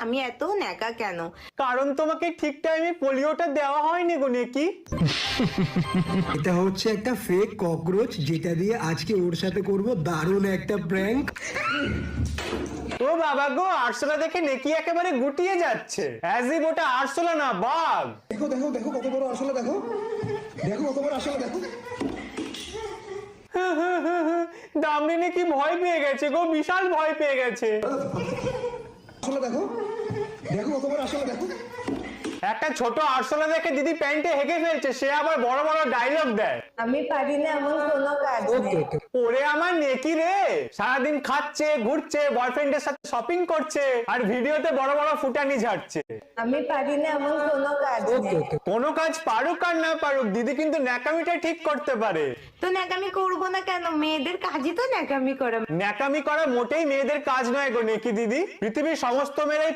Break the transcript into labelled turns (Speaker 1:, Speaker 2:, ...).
Speaker 1: আমি এত ন্যাকা কেন।
Speaker 2: কারণ তোমাকে ঠিক টাইমে পোলিওটা দেওয়া হয়নি গো নেকি।
Speaker 3: এটা হচ্ছে একটা ফেক ককরোচ, যেটা দিয়ে আজকে ওর সাথে করব দারুণ একটা প্র্যাঙ্ক।
Speaker 2: ও বাবা গো, আরশোলা দেখে নেকি একেবারে গুটিয়ে যাচ্ছে, অ্যাজ ইফ ওটা আরশোলা না বাঘ।
Speaker 3: দেখো দেখো দেখো কত বড় আসলে, দেখো দেখো কত বড় আসলে, দেখো
Speaker 2: দামড়ি নাকি ভয় পেয়ে গেছে গো, বিশাল ভয় পেয়ে গেছে।
Speaker 3: আসলে দেখো দেখো কত বড় আসলে, দেখো
Speaker 2: একটা ছোট আরশোলা দেখে দিদি প্যান্টে হেগে ফেলছে, সে আবার বড় বড় ডায়লগ দেয়।
Speaker 1: আমি পারি না এমন কোনো কাজ নেই।
Speaker 2: ওরে আমার নেকি রে, সারাদিন খাচ্ছে ঘুরছে, বয়ফ্রেন্ডের সাথে শপিং করছে, আর ভিডিওতে বড় বড় ফুটানি ঝাড়ছে।
Speaker 1: আমি পারি না এমন কোনো কাজ নেই।
Speaker 2: কোনো কাজ পারুক আর না পারুক, দিদি কিন্তু ন্যাকামিটা ঠিক করতে পারে।
Speaker 1: তো ন্যাকামি করবো না কেন? মেয়েদের কাজই তো ন্যাকামি করা।
Speaker 2: ন্যাকামি করা মোটেই মেয়েদের কাজ নয় গো নেকি দিদি, পৃথিবীর সমস্ত মেয়েরাই